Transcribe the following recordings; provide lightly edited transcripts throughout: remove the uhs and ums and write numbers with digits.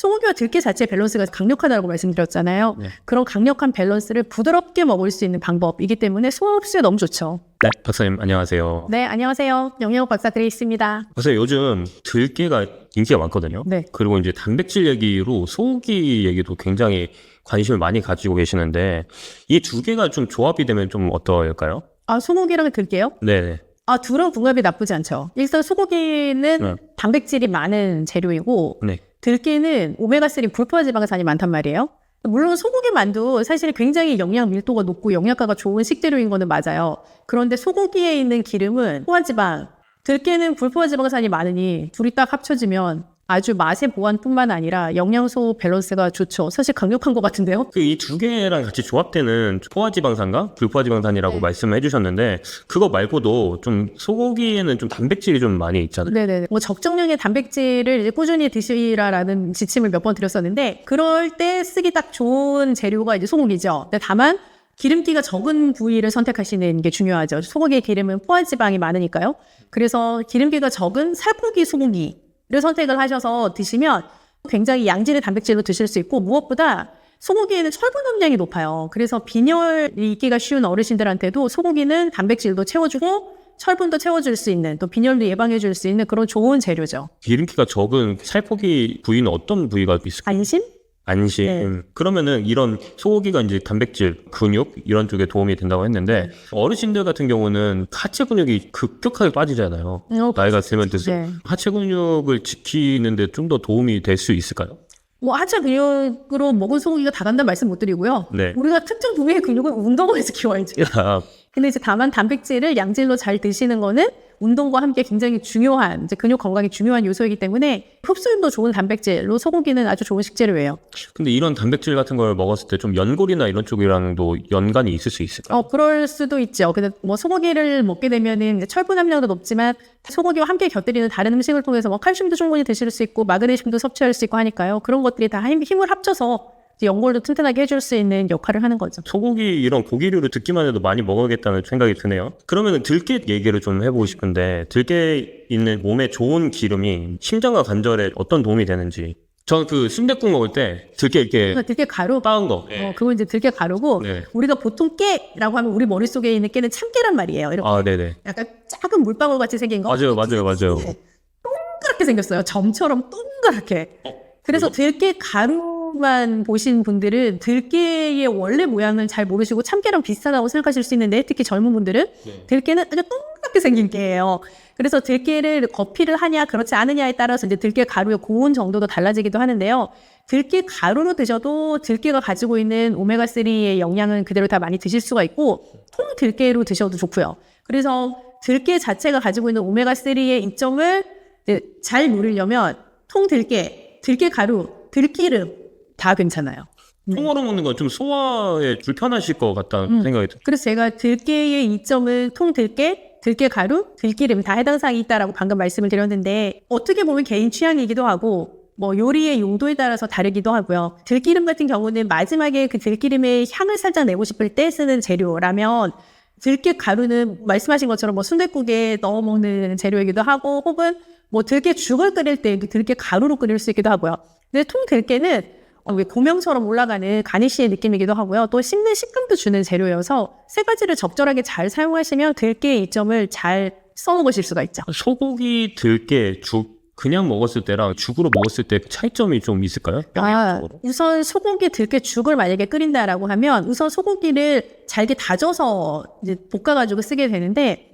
소고기와 들깨 자체 밸런스가 강력하다고 말씀드렸잖아요. 네. 그런 강력한 밸런스를 부드럽게 먹을 수 있는 방법이기 때문에 소화 흡수에 너무 좋죠. 네, 박사님 안녕하세요. 네, 안녕하세요. 영양학 박사 그레이스입니다. 박사님 요즘 들깨가 인기가 많거든요. 네. 그리고 이제 단백질 얘기로 소고기 얘기도 굉장히 관심을 많이 가지고 계시는데 이 두 개가 좀 조합이 되면 좀 어떨까요? 아, 소고기랑 들깨요? 네네. 아, 둘은 궁합이 나쁘지 않죠. 일단 소고기는 네. 단백질이 많은 재료이고 네. 들깨는 오메가3 불포화 지방산이 많단 말이에요. 물론 소고기만도 사실 굉장히 영양 밀도가 높고 영양가가 좋은 식재료인 거는 맞아요. 그런데 소고기에 있는 기름은 포화지방, 들깨는 불포화 지방산이 많으니 둘이 딱 합쳐지면 아주 맛의 보완뿐만 아니라 영양소 밸런스가 좋죠. 사실 강력한 것 같은데요. 그 이 두 개랑 같이 조합되는 포화지방산과 불포화지방산이라고 네. 말씀을 해주셨는데 그거 말고도 좀 소고기에는 좀 단백질이 좀 많이 있잖아요. 네네. 뭐 적정량의 단백질을 이제 꾸준히 드시라라는 지침을 몇 번 드렸었는데 그럴 때 쓰기 딱 좋은 재료가 이제 소고기죠. 근데 다만 기름기가 적은 부위를 선택하시는 게 중요하죠. 소고기의 기름은 포화지방이 많으니까요. 그래서 기름기가 적은 살코기 소고기를 선택을 하셔서 드시면 굉장히 양질의 단백질로 드실 수 있고 무엇보다 소고기에는 철분 함량이 높아요. 그래서 빈혈이 있기가 쉬운 어르신들한테도 소고기는 단백질도 채워주고 철분도 채워줄 수 있는 또 빈혈도 예방해줄 수 있는 그런 좋은 재료죠. 기름기가 적은 살코기 부위는 어떤 부위가 있을까요? 안심? 안심. 네. 그러면은 이런 소고기가 이제 단백질, 근육 이런 쪽에 도움이 된다고 했는데 어르신들 같은 경우는 하체 근육이 급격하게 빠지잖아요. 나이가 들면 들수록 네. 하체 근육을 지키는데 좀 더 도움이 될 수 있을까요? 뭐 하체 근육으로 먹은 소고기가 다 간다는 말씀 못 드리고요. 네. 우리가 특정 부위의 근육은 운동을 해서 키워야지. 근데 이제 다만 단백질을 양질로 잘 드시는 거는 운동과 함께 굉장히 중요한 이제 근육 건강에 중요한 요소이기 때문에 흡수율도 좋은 단백질로 소고기는 아주 좋은 식재료예요. 근데 이런 단백질 같은 걸 먹었을 때 좀 연골이나 이런 쪽이랑도 연관이 있을 수 있을까요? 그럴 수도 있죠. 근데 뭐 소고기를 먹게 되면은 이제 철분 함량도 높지만 소고기와 함께 곁들이는 다른 음식을 통해서 뭐 칼슘도 충분히 드실 수 있고 마그네슘도 섭취할 수 있고 하니까요. 그런 것들이 다 힘을 합쳐서 연골도 튼튼하게 해줄 수 있는 역할을 하는 거죠. 소고기 이런 고기류를 듣기만 해도 많이 먹어야겠다는 생각이 드네요. 그러면 들깨 얘기를 좀 해보고 싶은데 들깨에 있는 몸에 좋은 기름이 심장과 관절에 어떤 도움이 되는지. 저는 그 순댓국 먹을 때 들깨 이렇게 들깨 가루 빻은 거. 그거 이제 들깨 가루고 네. 우리가 보통 깨라고 하면 우리 머릿속에 있는 깨는 참깨란 말이에요. 이렇게 아, 네네. 약간 작은 물방울 같이 생긴 거. 맞아요. 동그랗게 생겼어요. 점처럼 동그랗게. 그래서 들깨 가루만 보신 분들은 들깨의 원래 모양은 잘 모르시고 참깨랑 비슷하다고 생각하실 수 있는데 특히 젊은 분들은 들깨는 아주 동그랗게 생긴 깨예요. 그래서 들깨를 거피를 하냐 그렇지 않느냐에 따라서 이제 들깨 가루의 고온 정도도 달라지기도 하는데요. 들깨 가루로 드셔도 들깨가 가지고 있는 오메가3의 영양은 그대로 다 많이 드실 수가 있고 통 들깨로 드셔도 좋고요. 그래서 들깨 자체가 가지고 있는 오메가3의 이점을 이제 잘 누리려면 통 들깨, 들깨 가루, 들기름 다 괜찮아요. 통으로 먹는 건 좀 소화에 불편하실 것 같다는 생각이 들어요. 그래서 제가 들깨의 이점은 통 들깨, 들깨 가루, 들기름 다 해당 사항이 있다라고 방금 말씀을 드렸는데 어떻게 보면 개인 취향이기도 하고 뭐 요리의 용도에 따라서 다르기도 하고요. 들기름 같은 경우는 마지막에 그 들기름의 향을 살짝 내고 싶을 때 쓰는 재료라면 들깨 가루는 말씀하신 것처럼 뭐 순댓국에 넣어 먹는 재료이기도 하고 혹은 뭐 들깨 죽을 끓일 때 들깨 가루로 끓일 수 있기도 하고요. 근데 통 들깨는 왜 고명처럼 올라가는 가니쉬의 느낌이기도 하고요. 또 씹는 식감도 주는 재료여서 세 가지를 적절하게 잘 사용하시면 들깨의 이점을 잘 써먹으실 수가 있죠. 소고기, 들깨, 죽 그냥 먹었을 때랑 죽으로 먹었을 때 차이점이 좀 있을까요? 우선 소고기 들깨 죽을 만약에 끓인다라고 하면 우선 소고기를 잘게 다져서 이제 볶아가지고 쓰게 되는데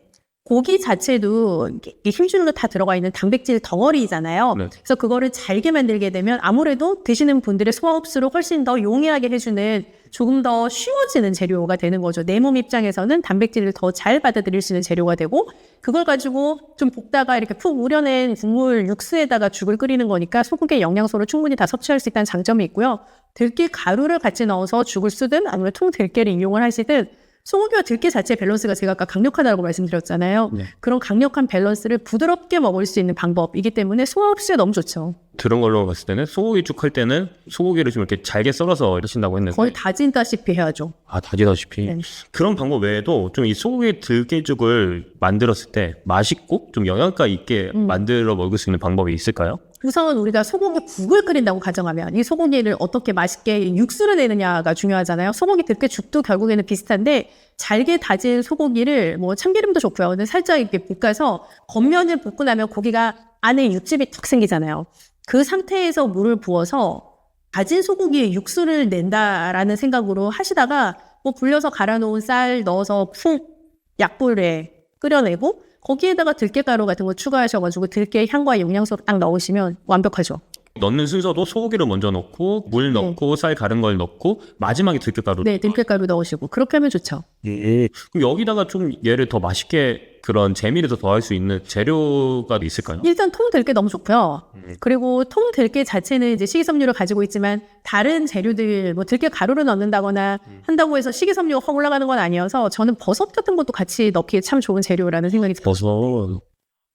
고기 자체도 힘줄로 다 들어가 있는 단백질 덩어리잖아요. 네. 그래서 그거를 잘게 만들게 되면 아무래도 드시는 분들의 소화 흡수를 훨씬 더 용이하게 해주는 조금 더 쉬워지는 재료가 되는 거죠. 내 몸 입장에서는 단백질을 더 잘 받아들일 수 있는 재료가 되고 그걸 가지고 좀 볶다가 이렇게 푹 우려낸 국물 육수에다가 죽을 끓이는 거니까 소고기의 영양소를 충분히 다 섭취할 수 있다는 장점이 있고요. 들깨 가루를 같이 넣어서 죽을 쓰든 아니면 통 들깨를 이용을 하시든 소고기와 들깨 자체 밸런스가 제가 아까 강력하다고 말씀드렸잖아요. 네. 그런 강력한 밸런스를 부드럽게 먹을 수 있는 방법이기 때문에 소화 흡수에 너무 좋죠. 들은 걸로 봤을 때는 소고기 죽 할 때는 소고기를 좀 이렇게 잘게 썰어서 하신다고 했는데 거의 다진다시피 해야죠. 다지다시피 네. 그런 방법 외에도 좀 이 소고기 들깨죽을 만들었을 때 맛있고 좀 영양가 있게 만들어 먹을 수 있는 방법이 있을까요? 우선 우리가 소고기 국을 끓인다고 가정하면 이 소고기를 어떻게 맛있게 육수를 내느냐가 중요하잖아요. 소고기 들깨죽도 결국에는 비슷한데 잘게 다진 소고기를 뭐 참기름도 좋고요. 근데 살짝 이렇게 볶아서 겉면을 볶고 나면 고기가 안에 육즙이 탁 생기잖아요. 그 상태에서 물을 부어서 다진 소고기에 육수를 낸다라는 생각으로 하시다가 뭐 불려서 갈아놓은 쌀 넣어서 푹 약불에 끓여내고 거기에다가 들깨가루 같은 거 추가하셔가지고 들깨 향과 영양소를 딱 넣으시면 완벽하죠. 넣는 순서도 소고기를 먼저 넣고 물 넣고 쌀 갈은 걸 넣고 마지막에 들깨가루. 네, 들깨가루 넣으시고 그렇게 하면 좋죠. 그럼 여기다가 좀 얘를 더 맛있게 그런 재미를 더 더할 수 있는 재료가 있을까요? 일단 통들깨 너무 좋고요. 그리고 통들깨 자체는 이제 식이섬유를 가지고 있지만 다른 재료들 뭐 들깨 가루를 넣는다거나 한다고 해서 식이섬유가 확 올라가는 건 아니어서 저는 버섯 같은 것도 같이 넣기에 참 좋은 재료라는 생각이 들어요.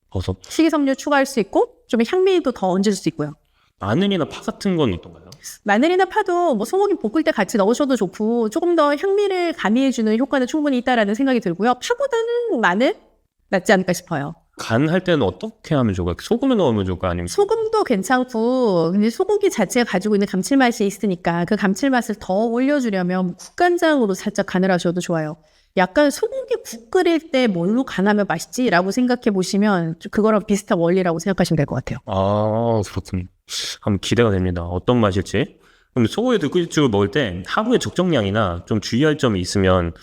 버섯. 식이섬유 추가할 수 있고 좀 향미도 더 얹을 수 있고요. 마늘이나 파 같은 건 어떤가요? 마늘이나 파도 뭐 소고기 볶을 때 같이 넣으셔도 좋고 조금 더 향미를 가미해주는 효과는 충분히 있다라는 생각이 들고요. 파보다는 마늘 낫지 않을까 싶어요. 간 할 때는 어떻게 하면 좋을까요? 소금을 넣으면 좋을까요? 아니면 소금도 괜찮고 근데 소고기 자체가 가지고 있는 감칠맛이 있으니까 그 감칠맛을 더 올려주려면 국간장으로 살짝 간을 하셔도 좋아요. 약간 소고기 국 끓일 때 뭘로 간하면 맛있지라고 생각해 보시면 그거랑 비슷한 원리라고 생각하시면 될 것 같아요. 아, 그렇군요. 한번 기대가 됩니다. 어떤 맛일지. 그럼 소고기 들깨죽을 먹을 때 하루의 적정량이나 좀 주의할 점이 있으면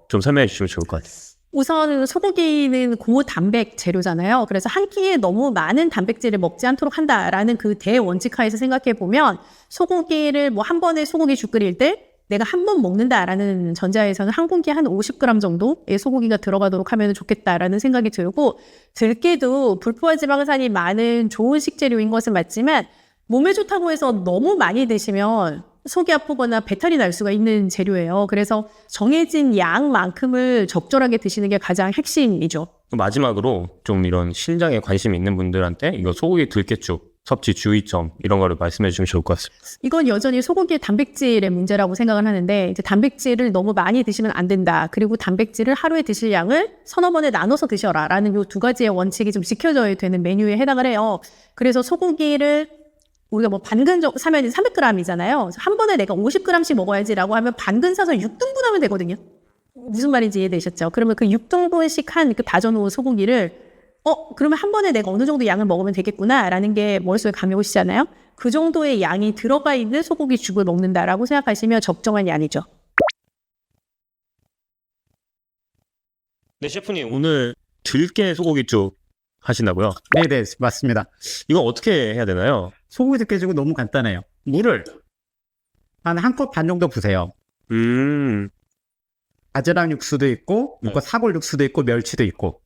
좀 설명해 주시면 좋을 것 같아요. 우선 소고기는 고단백 재료잖아요. 그래서 한 끼에 너무 많은 단백질을 먹지 않도록 한다라는 그 대원칙 하에서 생각해 보면 소고기를 뭐 한 번에 소고기 죽 끓일 때 내가 한 번 먹는다라는 전자에서는 한 공기에 한 50g 정도의 소고기가 들어가도록 하면 좋겠다라는 생각이 들고 들깨도 불포화 지방산이 많은 좋은 식재료인 것은 맞지만 몸에 좋다고 해서 너무 많이 드시면 속이 아프거나 배탈이 날 수가 있는 재료예요. 그래서 정해진 양만큼을 적절하게 드시는 게 가장 핵심이죠. 마지막으로 좀 이런 신장에 관심이 있는 분들한테 이거 소고기 들깨죽 섭취 주의점 이런 거를 말씀해 주시면 좋을 것 같습니다. 이건 여전히 소고기의 단백질의 문제라고 생각을 하는데 이제 단백질을 너무 많이 드시면 안 된다. 그리고 단백질을 하루에 드실 양을 서너 번에 나눠서 드셔라라는 요 두 가지의 원칙이 좀 지켜져야 되는 메뉴에 해당을 해요. 그래서 소고기를 우리가 뭐 반근 정도 사면 300g이잖아요. 한 번에 내가 50g씩 먹어야지라고 하면 반근 사서 6등분하면 되거든요. 무슨 말인지 이해되셨죠? 그러면 그 6등분씩 한 그 다져놓은 소고기를 그러면 한 번에 내가 어느 정도 양을 먹으면 되겠구나라는 게 머릿속에 감이 오시잖아요. 그 정도의 양이 들어가 있는 소고기 죽을 먹는다라고 생각하시면 적정한 양이죠. 네, 셰프님 오늘 들깨 소고기죽 하신다고요? 네네, 맞습니다. 이거 어떻게 해야 되나요? 소고기 들깨죽은 너무 간단해요. 물을 한 컵 반 정도 부으세요. 바지락 육수도 있고, 네. 사골 육수도 있고, 멸치도 있고.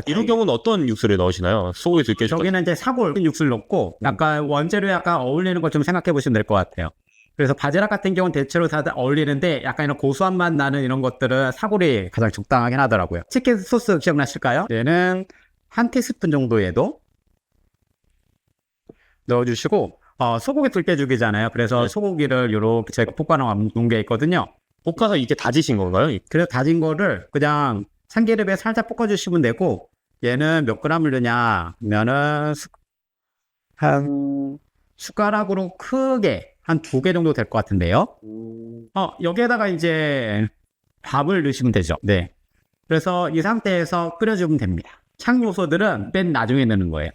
이런 경우는 어떤 육수를 넣으시나요? 소고기 들깨죽. 저기는 이제 사골 육수를 넣고, 약간 원재료 약간 어울리는 걸 좀 생각해 보시면 될 것 같아요. 그래서 바지락 같은 경우는 대체로 다 어울리는데, 약간 이런 고소한 맛 나는 이런 것들은 사골이 가장 적당하긴 하더라고요. 치킨 소스 기억나실까요? 얘는 한 티스푼 정도에도 넣어주시고, 소고기 들깨죽이잖아요. 그래서 네. 소고기를 이렇게 제가 볶아놓은 게 있거든요. 볶아서 이게 다지신 건가요? 그래서 다진 거를 그냥 참기름에 살짝 볶아주시면 되고, 얘는 몇 그램을 넣냐면은 한 숟가락으로 크게 한 2개 정도 될 것 같은데요. 여기에다가 이제 밥을 넣으시면 되죠. 네. 그래서 이 상태에서 끓여주면 됩니다. 창 요소들은 맨 나중에 넣는 거예요.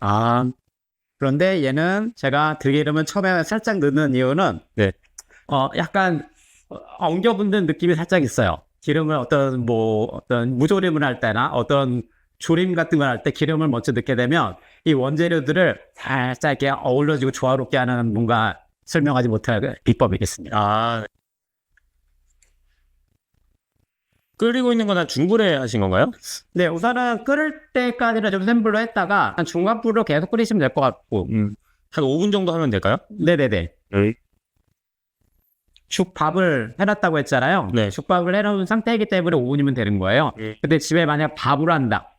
그런데 얘는 제가 들기름을 처음에 살짝 넣는 이유는 네. 약간 엉겨붙는 느낌이 살짝 있어요. 기름을 어떤 무조림을 할 때나 어떤 조림 같은 걸 할 때 기름을 먼저 넣게 되면 이 원재료들을 살짝 이렇게 어우러지고 조화롭게 하는 뭔가 설명하지 못할 비법이겠습니다. 끓이고 있는 건 한 중불에 하신 건가요? 네, 우선은 끓을 때까지는 좀 센 불로 했다가 한 중간불로 계속 끓이시면 될 것 같고. 한 5분 정도 하면 될까요? 네네네. 죽밥을 해놨다고 했잖아요. 네. 죽밥을 해놓은 상태이기 때문에 5분이면 되는 거예요. 근데 집에 만약 밥을 한다.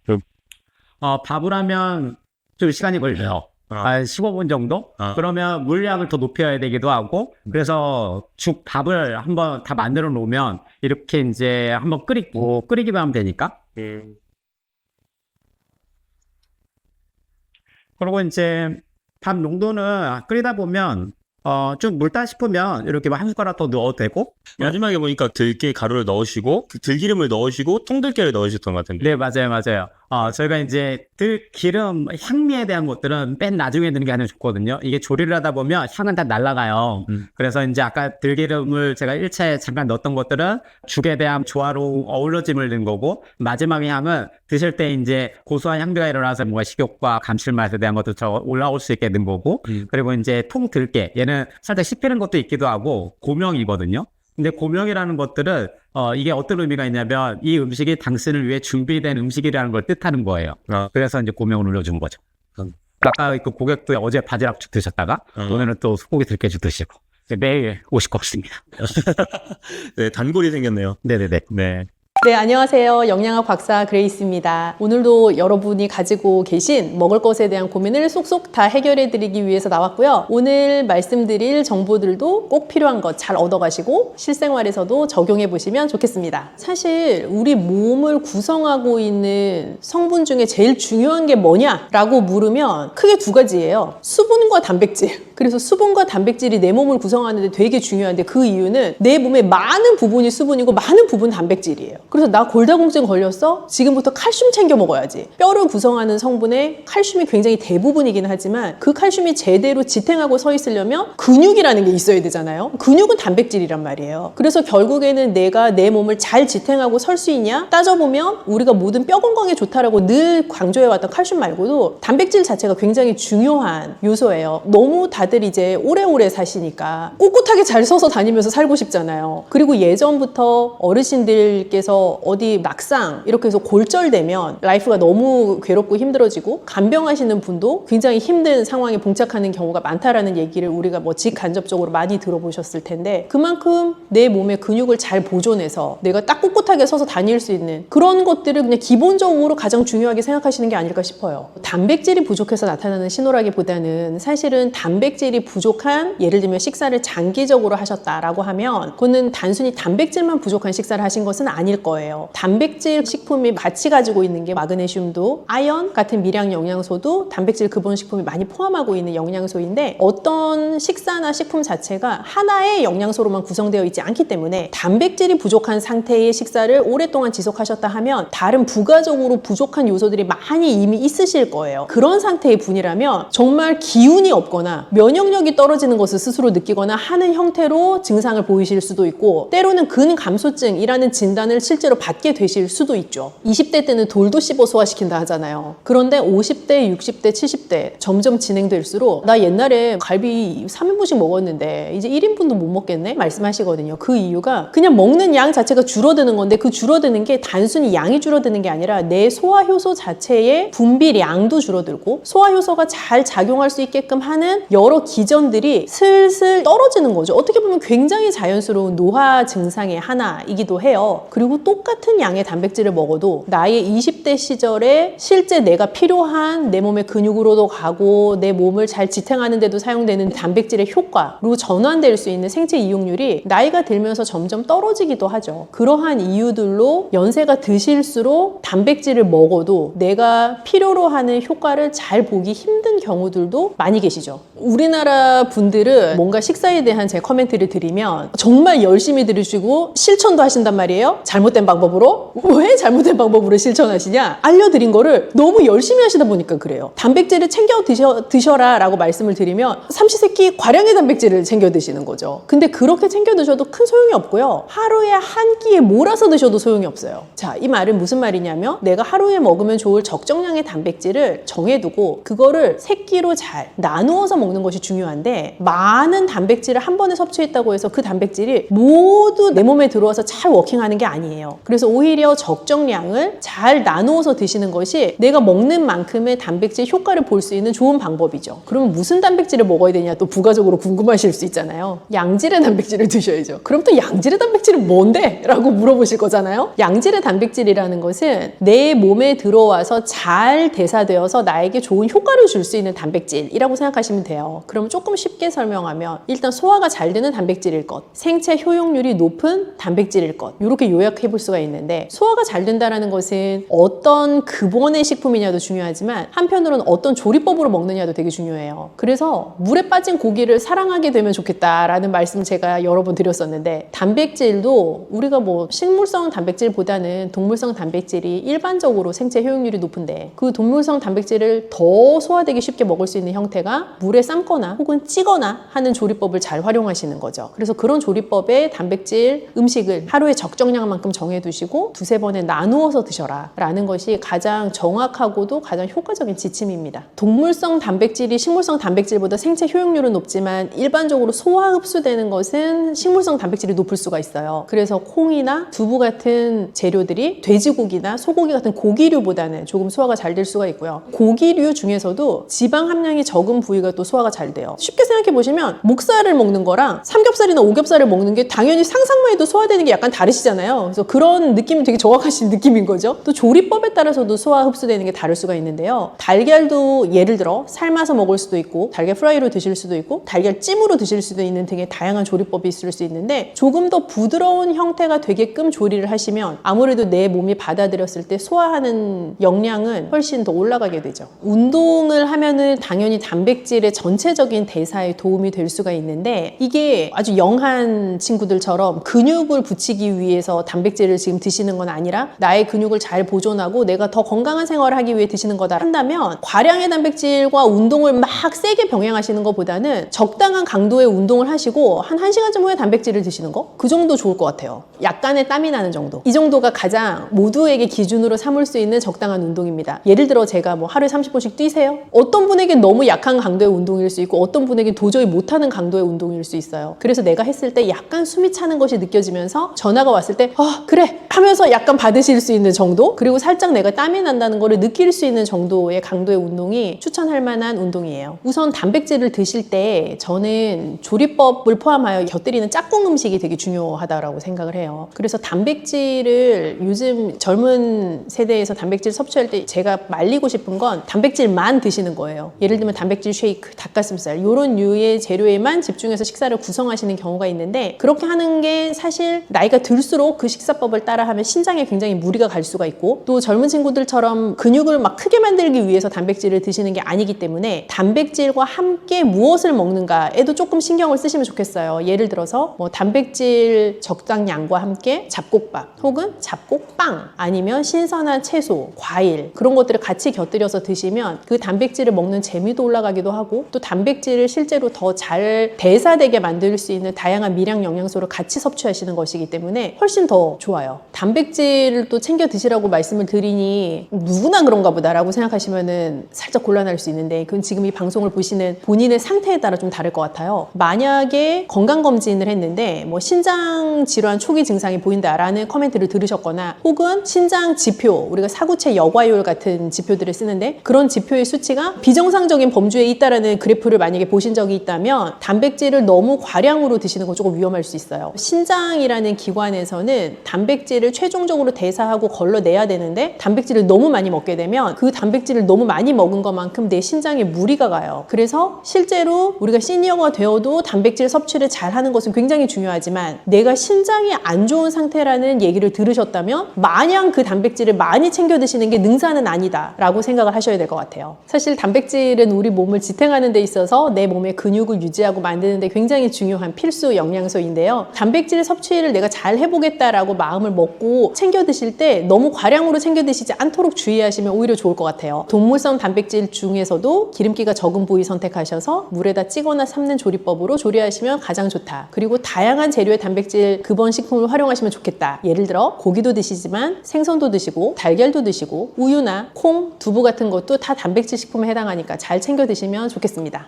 밥을 하면 좀 시간이 걸려요. 한 15분 정도? 그러면 물량을 더 높여야 되기도 하고, 그래서 죽밥을 한번 다 만들어 놓으면 이렇게 이제 한번 끓이기만 하면 되니까. 그리고 이제 밥 농도는 끓이다 보면 좀 묽다 싶으면 이렇게 한 숟가락 더 넣어도 되고. 마지막에 보니까 들깨 가루를 넣으시고 그 들기름을 넣으시고 통들깨를 넣으셨던 것 같은데. 네, 맞아요. 저희가 이제 들기름 향미에 대한 것들은 맨 나중에 넣는 게 가장 좋거든요. 이게 조리를 하다 보면 향은 다 날아가요. 그래서 이제 아까 들기름을 제가 1차에 잠깐 넣었던 것들은 죽에 대한 조화로 어우러짐을 넣은 거고, 마지막에 향은 드실 때 이제 고소한 향기가 일어나서 뭔가 식욕과 감칠맛에 대한 것도 더 올라올 수 있게 넣은 거고, 그리고 이제 통들깨, 얘는 살짝 씹히는 것도 있기도 하고 고명이거든요. 근데 고명이라는 것들은 이게 어떤 의미가 있냐면 이 음식이 당신을 위해 준비된 음식이라는 걸 뜻하는 거예요. 그래서 이제 고명을 올려준 거죠. 아까 그 고객도 어제 바지락죽 드셨다가 오늘은 또 소고기 들깨죽 드시고 매일 50컵 씁니다. 네, 단골이 생겼네요. 네네네. 네. 네, 안녕하세요. 영양학 박사 그레이스입니다. 오늘도 여러분이 가지고 계신 먹을 것에 대한 고민을 쏙쏙 다 해결해 드리기 위해서 나왔고요. 오늘 말씀드릴 정보들도 꼭 필요한 것 잘 얻어가시고 실생활에서도 적용해 보시면 좋겠습니다. 사실 우리 몸을 구성하고 있는 성분 중에 제일 중요한 게 뭐냐라고 물으면 크게 두 가지예요. 수분과 단백질. 그래서 수분과 단백질이 내 몸을 구성하는데 되게 중요한데 그 이유는 내 몸의 많은 부분이 수분이고 많은 부분 단백질이에요. 그래서 나 골다공증 걸렸어? 지금부터 칼슘 챙겨 먹어야지. 뼈를 구성하는 성분에 칼슘이 굉장히 대부분이긴 하지만 그 칼슘이 제대로 지탱하고 서 있으려면 근육이라는 게 있어야 되잖아요. 근육은 단백질이란 말이에요. 그래서 결국에는 내가 내 몸을 잘 지탱하고 설 수 있냐? 따져보면 우리가 모든 뼈 건강에 좋다라고 늘 강조해왔던 칼슘 말고도 단백질 자체가 굉장히 중요한 요소예요. 너무 다들 이제 오래오래 사시니까 꿋꿋하게 잘 서서 다니면서 살고 싶잖아요. 그리고 예전부터 어르신들께서 어디 막상 이렇게 해서 골절되면 라이프가 너무 괴롭고 힘들어지고 간병하시는 분도 굉장히 힘든 상황에 봉착하는 경우가 많다라는 얘기를 우리가 뭐 직간접적으로 많이 들어보셨을 텐데 그만큼 내 몸의 근육을 잘 보존해서 내가 딱 꿋꿋하게 서서 다닐 수 있는 그런 것들을 그냥 기본적으로 가장 중요하게 생각하시는 게 아닐까 싶어요. 단백질이 부족해서 나타나는 신호라기보다는 사실은 단백질이 부족한 예를 들면 식사를 장기적으로 하셨다라고 하면 그거는 단순히 단백질만 부족한 식사를 하신 것은 아닐 거예요. 단백질 식품이 같이 가지고 있는 게 마그네슘도 아연 같은 미량 영양소도 단백질 근본 식품이 많이 포함하고 있는 영양소인데 어떤 식사나 식품 자체가 하나의 영양소로만 구성되어 있지 않기 때문에 단백질이 부족한 상태의 식사를 오랫동안 지속하셨다 하면 다른 부가적으로 부족한 요소들이 많이 이미 있으실 거예요. 그런 상태의 분이라면 정말 기운이 없거나 면역력이 떨어지는 것을 스스로 느끼거나 하는 형태로 증상을 보이실 수도 있고 때로는 근감소증이라는 진단을 실제로 받게 되실 수도 있죠. 20대 때는 돌도 씹어 소화시킨다 하잖아요. 그런데 50대, 60대, 70대 점점 진행될수록 나 옛날에 갈비 3인분씩 먹었는데 이제 1인분도 못 먹겠네? 말씀하시거든요. 그 이유가 그냥 먹는 양 자체가 줄어드는 건데 그 줄어드는 게 단순히 양이 줄어드는 게 아니라 내 소화효소 자체의 분비량도 줄어들고 소화효소가 잘 작용할 수 있게끔 하는 여러 기전들이 슬슬 떨어지는 거죠. 어떻게 보면 굉장히 자연스러운 노화 증상의 하나이기도 해요. 그리고 똑같은 양의 단백질을 먹어도 나의 20대 시절에 실제 내가 필요한 내 몸의 근육으로도 가고 내 몸을 잘 지탱하는 데도 사용되는 단백질의 효과로 전환될 수 있는 생체 이용률이 나이가 들면서 점점 떨어지기도 하죠. 그러한 이유들로 연세가 드실수록 단백질을 먹어도 내가 필요로 하는 효과를 잘 보기 힘든 경우들도 많이 계시죠. 우리나라 분들은 뭔가 식사에 대한 제 코멘트를 드리면 정말 열심히 들으시고 실천도 하신단 말이에요. 잘못된 방법으로. 왜 잘못된 방법으로 실천하시냐? 알려드린 거를 너무 열심히 하시다 보니까 그래요. 단백질을 챙겨 드셔라 라고 말씀을 드리면 삼시세끼 과량의 단백질을 챙겨 드시는 거죠. 근데 그렇게 챙겨 드셔도 큰 소용이 없고요. 하루에 한 끼에 몰아서 드셔도 소용이 없어요. 자, 이 말은 무슨 말이냐면 내가 하루에 먹으면 좋을 적정량의 단백질을 정해두고 그거를 세끼로 잘 나누어서 먹는 것이 중요한데 많은 단백질을 한 번에 섭취했다고 해서 그 단백질이 모두 내 몸에 들어와서 잘 워킹하는 게 아니에요. 그래서 오히려 적정량을 잘 나누어서 드시는 것이 내가 먹는 만큼의 단백질 효과를 볼 수 있는 좋은 방법이죠. 그러면 무슨 단백질을 먹어야 되냐 또 부가적으로 궁금하실 수 있잖아요. 양질의 단백질을 드셔야죠. 그럼 또 양질의 단백질은 뭔데? 라고 물어보실 거잖아요. 양질의 단백질이라는 것은 내 몸에 들어와서 잘 대사되어서 나에게 좋은 효과를 줄 수 있는 단백질이라고 생각하시면 돼요. 그럼 조금 쉽게 설명하면 일단 소화가 잘 되는 단백질일 것, 생체 효용률이 높은 단백질일 것 이렇게 요약해 보시면 볼 수가 있는데, 소화가 잘 된다는 것은 어떤 근본의 식품이냐도 중요하지만 한편으로는 어떤 조리법으로 먹느냐도 되게 중요해요. 그래서 물에 빠진 고기를 사랑하게 되면 좋겠다라는 말씀 제가 여러 번 드렸었는데, 단백질도 우리가 뭐 식물성 단백질보다는 동물성 단백질이 일반적으로 생체 효용률이 높은데, 그 동물성 단백질을 더 소화되기 쉽게 먹을 수 있는 형태가 물에 삶거나 혹은 찌거나 하는 조리법을 잘 활용하시는 거죠. 그래서 그런 조리법에 단백질 음식을 하루에 적정량만큼 정해두시고 두세 번에 나누어서 드셔라 라는 것이 가장 정확하고도 가장 효과적인 지침입니다. 동물성 단백질이 식물성 단백질보다 생체 효용률은 높지만 일반적으로 소화 흡수되는 것은 식물성 단백질이 높을 수가 있어요. 그래서 콩이나 두부 같은 재료들이 돼지고기나 소고기 같은 고기류보다는 조금 소화가 잘 될 수가 있고요. 고기류 중에서도 지방 함량이 적은 부위가 또 소화가 잘 돼요. 쉽게 생각해 보시면 목살을 먹는 거랑 삼겹살이나 오겹살을 먹는 게 당연히 상상만 해도 소화되는 게 약간 다르시잖아요. 그래서 그런 느낌이 되게 정확하신 느낌인 거죠. 또 조리법에 따라서도 소화 흡수되는 게 다를 수가 있는데요. 달걀도 예를 들어 삶아서 먹을 수도 있고, 달걀 프라이로 드실 수도 있고, 달걀 찜으로 드실 수도 있는 등의 다양한 조리법이 있을 수 있는데, 조금 더 부드러운 형태가 되게끔 조리를 하시면 아무래도 내 몸이 받아들였을 때 소화하는 역량은 훨씬 더 올라가게 되죠. 운동을 하면은 당연히 단백질의 전체적인 대사에 도움이 될 수가 있는데, 이게 아주 영한 친구들처럼 근육을 붙이기 위해서 단백질을 지금 드시는 건 아니라 나의 근육을 잘 보존하고 내가 더 건강한 생활을 하기 위해 드시는 거다 한다면, 과량의 단백질과 운동을 막 세게 병행하시는 것보다는 적당한 강도의 운동을 하시고 한 1시간쯤 후에 단백질을 드시는 거? 그 정도 좋을 것 같아요. 약간의 땀이 나는 정도. 이 정도가 가장 모두에게 기준으로 삼을 수 있는 적당한 운동입니다. 예를 들어 제가 뭐 하루에 30분씩 뛰세요? 어떤 분에겐 너무 약한 강도의 운동일 수 있고 어떤 분에겐 도저히 못하는 강도의 운동일 수 있어요. 그래서 내가 했을 때 약간 숨이 차는 것이 느껴지면서 전화가 왔을 때 그래 하면서 약간 받으실 수 있는 정도, 그리고 살짝 내가 땀이 난다는 거를 느낄 수 있는 정도의 강도의 운동이 추천할 만한 운동이에요. 우선 단백질을 드실 때 저는 조리법을 포함하여 곁들이는 짝꿍 음식이 되게 중요하다고 생각을 해요. 그래서 단백질을 요즘 젊은 세대에서 단백질 섭취할 때 제가 말리고 싶은 건 단백질만 드시는 거예요. 예를 들면 단백질 쉐이크, 닭가슴살 이런 류의 재료에만 집중해서 식사를 구성하시는 경우가 있는데, 그렇게 하는 게 사실 나이가 들수록 그 식사법을 따라하면 신장에 굉장히 무리가 갈 수가 있고, 또 젊은 친구들처럼 근육을 막 크게 만들기 위해서 단백질을 드시는 게 아니기 때문에 단백질과 함께 무엇을 먹는가에도 조금 신경을 쓰시면 좋겠어요. 예를 들어서 뭐 단백질 적당량과 함께 잡곡밥 혹은 잡곡빵, 아니면 신선한 채소, 과일 그런 것들을 같이 곁들여서 드시면 그 단백질을 먹는 재미도 올라가기도 하고, 또 단백질을 실제로 더 잘 대사되게 만들 수 있는 다양한 미량 영양소를 같이 섭취하시는 것이기 때문에 훨씬 더 좋아요. 단백질을 또 챙겨 드시라고 말씀을 드리니 누구나 그런가 보다라고 생각하시면은 살짝 곤란할 수 있는데, 그건 지금 이 방송을 보시는 본인의 상태에 따라 좀 다를 것 같아요. 만약에 건강검진을 했는데 뭐 신장 질환 초기 증상이 보인다라는 커멘트를 들으셨거나, 혹은 신장 지표, 우리가 사구체 여과율 같은 지표들을 쓰는데 그런 지표의 수치가 비정상적인 범주에 있다라는 그래프를 만약에 보신 적이 있다면 단백질을 너무 과량으로 드시는 건 조금 위험할 수 있어요. 신장이라는 기관에서는 단백질을 최종적으로 대사하고 걸러내야 되는데 단백질을 너무 많이 먹게 되면 그 단백질을 너무 많이 먹은 것만큼 내 신장에 무리가 가요. 그래서 실제로 우리가 시니어가 되어도 단백질 섭취를 잘 하는 것은 굉장히 중요하지만, 내가 신장이 안 좋은 상태라는 얘기를 들으셨다면 마냥 그 단백질을 많이 챙겨 드시는 게 능사는 아니다 라고 생각을 하셔야 될 것 같아요. 사실 단백질은 우리 몸을 지탱하는 데 있어서 내 몸의 근육을 유지하고 만드는 데 굉장히 중요한 필수 영양소인데요. 단백질 섭취를 내가 잘 해보겠다라고 마음을 먹고 챙겨 드실 때 너무 과량으로 챙겨 드시지 않도록 주의하시면 오히려 좋을 것 같아요. 동물성 단백질 중에서도 기름기가 적은 부위 선택하셔서 물에다 찌거나 삶는 조리법으로 조리하시면 가장 좋다. 그리고 다양한 재료의 단백질 급원 식품을 활용하시면 좋겠다. 예를 들어 고기도 드시지만 생선도 드시고 달걀도 드시고 우유나 콩, 두부 같은 것도 다 단백질 식품에 해당하니까 잘 챙겨 드시면 좋겠습니다.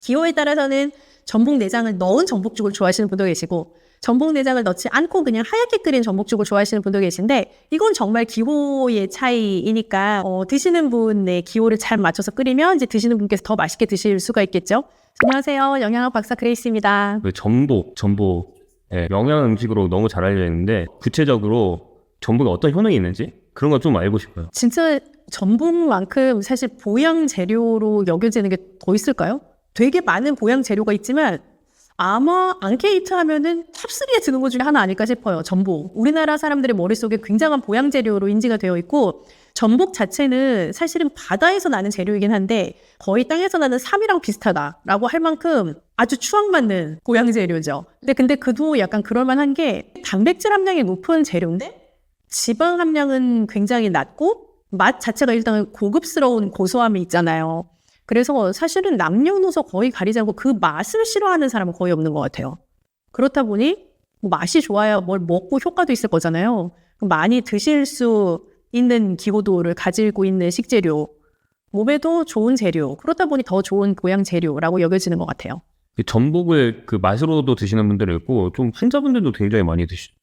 기호에 따라서는 전복 내장을 넣은 전복죽을 좋아하시는 분도 계시고, 전복 내장을 넣지 않고 그냥 하얗게 끓인 전복죽을 좋아하시는 분도 계신데, 이건 정말 기호의 차이이니까 드시는 분의 기호를 잘 맞춰서 끓이면 이제 드시는 분께서 더 맛있게 드실 수가 있겠죠. 안녕하세요, 영양학 박사 그레이스입니다. 그 전복 영양 음식으로 너무 잘 알려져 있는데, 구체적으로 전복에 어떤 효능이 있는지 그런 거 좀 알고 싶어요. 진짜 전복만큼 사실 보양 재료로 여겨지는 게 더 있을까요? 되게 많은 보양 재료가 있지만 아마 앙케이트 하면은 탑3에 드는 것 중에 하나 아닐까 싶어요. 전복. 우리나라 사람들의 머릿속에 굉장한 보양 재료로 인지가 되어 있고 전복 자체는 사실은 바다에서 나는 재료이긴 한데 거의 땅에서 나는 삼이랑 비슷하다라고 할 만큼 아주 추앙받는 보양 재료죠. 근데 그도 약간 그럴만한 게 단백질 함량이 높은 재료인데 지방 함량은 굉장히 낮고 맛 자체가 일단 고급스러운 고소함이 있잖아요. 그래서 사실은 남녀노소 거의 가리지 않고 그 맛을 싫어하는 사람은 거의 없는 것 같아요. 그렇다 보니 뭐 맛이 좋아야 뭘 먹고 효과도 있을 거잖아요. 많이 드실 수 있는 기호도를 가지고 있는 식재료, 몸에도 좋은 재료, 그렇다 보니 더 좋은 보양 재료라고 여겨지는 것 같아요. 전복을 그 맛으로도 드시는 분들이 있고 좀 환자분들도 굉장히 많이 드시죠.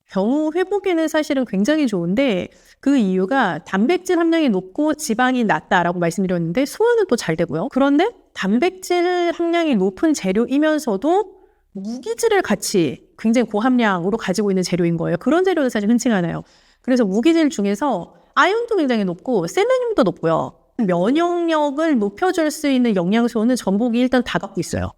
경우 회복에는 사실은 굉장히 좋은데 그 이유가 단백질 함량이 높고 지방이 낮다라고 말씀드렸는데 소화는 또 잘 되고요. 그런데 단백질 함량이 높은 재료이면서도 무기질을 같이 굉장히 고함량으로 가지고 있는 재료인 거예요. 그런 재료는 사실 흔치 않아요. 그래서 무기질 중에서 아연도 굉장히 높고 셀레늄도 높고요. 면역력을 높여줄 수 있는 영양소는 전복이 일단 다 갖고 있어요.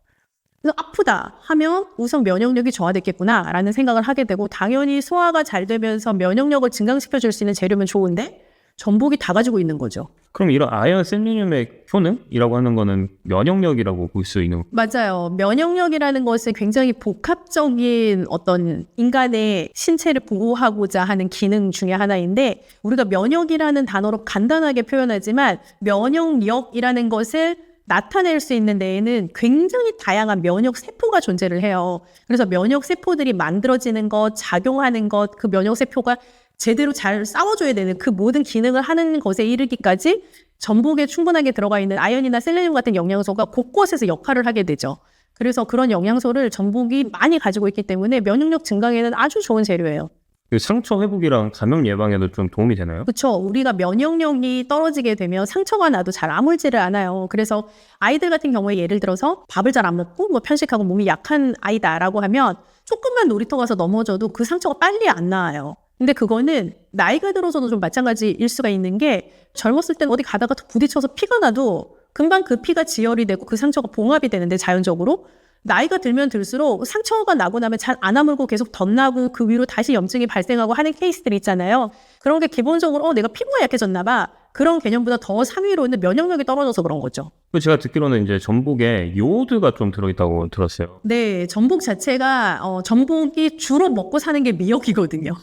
그래서 아프다 하면 우선 면역력이 저하됐겠구나 라는 생각을 하게 되고 당연히 소화가 잘 되면서 면역력을 증강시켜줄 수 있는 재료면 좋은데 전복이 다 가지고 있는 거죠. 그럼 이런 아연 셀레늄의 효능이라고 하는 거는 면역력이라고 볼 수 있는 맞아요. 면역력이라는 것은 굉장히 복합적인 어떤 인간의 신체를 보호하고자 하는 기능 중에 하나인데 우리가 면역이라는 단어로 간단하게 표현하지만 면역력이라는 것을 나타낼 수 있는 데에는 굉장히 다양한 면역 세포가 존재를 해요. 그래서 면역 세포들이 만들어지는 것, 작용하는 것, 그 면역 세포가 제대로 잘 싸워줘야 되는 그 모든 기능을 하는 것에 이르기까지 전복에 충분하게 들어가 있는 아연이나 셀레늄 같은 영양소가 곳곳에서 역할을 하게 되죠. 그래서 그런 영양소를 전복이 많이 가지고 있기 때문에 면역력 증강에는 아주 좋은 재료예요. 그 상처 회복이랑 감염 예방에도 좀 도움이 되나요? 그렇죠. 우리가 면역력이 떨어지게 되면 상처가 나도 잘 아물지를 않아요. 그래서 아이들 같은 경우에 예를 들어서 밥을 잘 안 먹고 뭐 편식하고 몸이 약한 아이다라고 하면 조금만 놀이터 가서 넘어져도 그 상처가 빨리 안 나아요. 근데 그거는 나이가 들어서도 좀 마찬가지일 수가 있는 게 젊었을 땐 어디 가다가 부딪혀서 피가 나도 금방 그 피가 지혈이 되고 그 상처가 봉합이 되는데 자연적으로 나이가 들면 들수록 상처가 나고 나면 잘 안 아물고 계속 덧나고 그 위로 다시 염증이 발생하고 하는 케이스들이 있잖아요. 그런 게 기본적으로 내가 피부가 약해졌나 봐. 그런 개념보다 더 상위로는 면역력이 떨어져서 그런 거죠. 제가 듣기로는 이제 전복에 요오드가 좀 들어있다고 들었어요. 네, 전복 자체가 전복이 주로 먹고 사는 게 미역이거든요.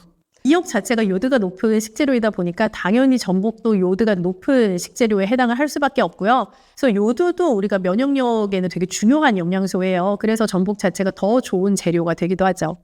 미역 자체가 요드가 높은 식재료이다 보니까 당연히 전복도 요드가 높은 식재료에 해당을 할 수밖에 없고요. 그래서 요드도 우리가 면역력에는 되게 중요한 영양소예요. 그래서 전복 자체가 더 좋은 재료가 되기도 하죠.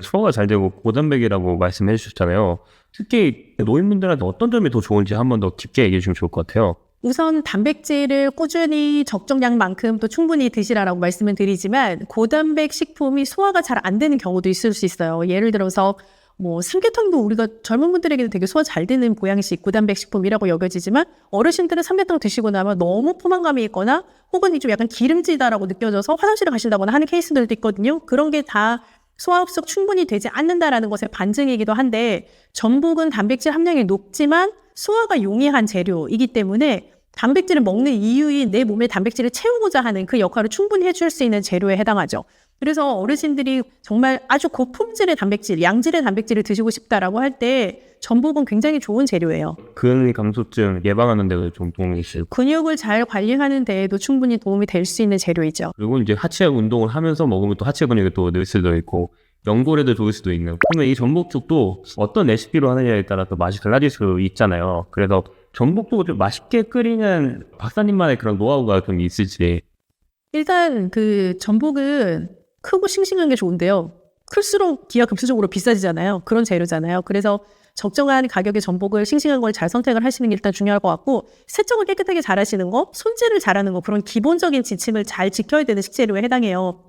소화가 잘 되고 고단백이라고 말씀해 주셨잖아요. 특히 노인분들한테 어떤 점이 더 좋은지 한 번 더 깊게 얘기해 주시면 좋을 것 같아요. 우선 단백질을 꾸준히 적정량만큼 또 충분히 드시라라고 말씀을 드리지만 고단백 식품이 소화가 잘 안 되는 경우도 있을 수 있어요. 예를 들어서 뭐 삼계탕도 우리가 젊은 분들에게는 되게 소화 잘 되는 보양식 고단백 식품이라고 여겨지지만 어르신들은 삼계탕 드시고 나면 너무 포만감이 있거나 혹은 좀 약간 기름지다라고 느껴져서 화장실을 가신다거나 하는 케이스들도 있거든요. 그런 게 다 소화 흡수가 충분히 되지 않는다라는 것의 반증이기도 한데 전복은 단백질 함량이 높지만 소화가 용이한 재료이기 때문에 단백질을 먹는 이유인 내 몸에 단백질을 채우고자 하는 그 역할을 충분히 해줄 수 있는 재료에 해당하죠. 그래서 어르신들이 정말 아주 고품질의 단백질, 양질의 단백질을 드시고 싶다라고 할 때 전복은 굉장히 좋은 재료예요. 근감소증 예방하는 데도 좀 도움이 있어요. 근육을 잘 관리하는 데에도 충분히 도움이 될 수 있는 재료이죠. 그리고 이제 하체 운동을 하면서 먹으면 또 하체 근육이 또 늘 수도 있고 연골에도 좋을 수도 있는. 그러면 이 전복죽도 어떤 레시피로 하느냐에 따라 또 맛이 달라질 수 있잖아요. 그래서 전복죽을 좀 맛있게 끓이는 박사님만의 그런 노하우가 좀 있을지. 일단 그 전복은 크고 싱싱한 게 좋은데요. 클수록 기하급수적으로 비싸지잖아요. 그런 재료잖아요. 그래서 적정한 가격의 전복을 싱싱한 걸 잘 선택을 하시는 게 일단 중요할 것 같고 세척을 깨끗하게 잘 하시는 거, 손질을 잘하는 거 그런 기본적인 지침을 잘 지켜야 되는 식재료에 해당해요.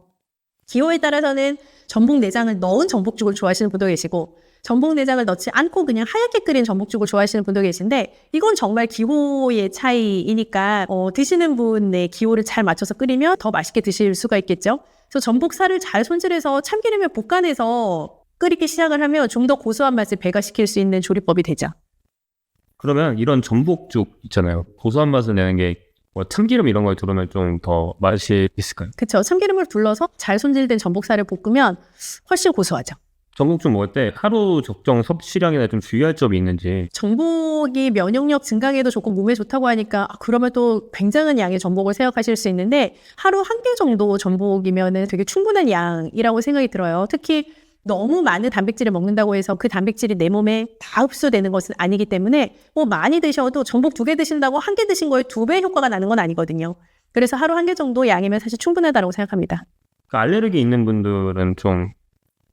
기호에 따라서는 전복 내장을 넣은 전복죽을 좋아하시는 분도 계시고 전복 내장을 넣지 않고 그냥 하얗게 끓인 전복죽을 좋아하시는 분도 계신데 이건 정말 기호의 차이이니까 드시는 분의 기호를 잘 맞춰서 끓이면 더 맛있게 드실 수가 있겠죠. 그래서 전복살을 잘 손질해서 참기름에 볶아내서 끓이기 시작을 하면 좀 더 고소한 맛을 배가시킬 수 있는 조리법이 되죠. 그러면 이런 전복죽 있잖아요. 고소한 맛을 내는 게 뭐 참기름 이런 걸 두르면 좀 더 맛이 있을까요? 그쵸. 참기름을 둘러서 잘 손질된 전복살을 볶으면 훨씬 고소하죠. 전복죽 먹을 때 하루 적정 섭취량이나 좀 주의할 점이 있는지. 전복이 면역력 증강에도 좋고 몸에 좋다고 하니까 그러면 또 굉장한 양의 전복을 생각하실 수 있는데 하루 한 개 정도 전복이면은 되게 충분한 양이라고 생각이 들어요. 특히 너무 많은 단백질을 먹는다고 해서 그 단백질이 내 몸에 다 흡수되는 것은 아니기 때문에 뭐 많이 드셔도 전복 2개 드신다고 1개 드신 거에 2배 효과가 나는 건 아니거든요. 그래서 하루 1개 정도 양이면 사실 충분하다고 생각합니다. 그 알레르기 있는 분들은 좀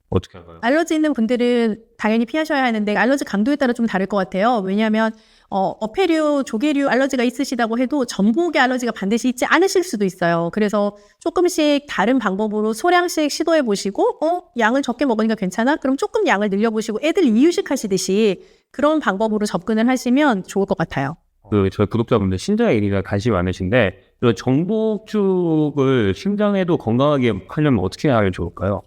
어떻게 할까요? 알러지 있는 분들은 당연히 피하셔야 하는데 알러지 강도에 따라 좀 다를 것 같아요. 왜냐하면 어패류, 조개류 알러지가 있으시다고 해도 전복에 알러지가 반드시 있지 않으실 수도 있어요. 그래서 조금씩 다른 방법으로 소량씩 시도해 보시고 양을 적게 먹으니까 괜찮아? 그럼 조금 양을 늘려보시고 애들 이유식 하시듯이 그런 방법으로 접근을 하시면 좋을 것 같아요. 저희 구독자분들 신장에 일이가 관심이 많으신데 이 전복죽을 신장에도 건강하게 하려면 어떻게 하면 좋을까요?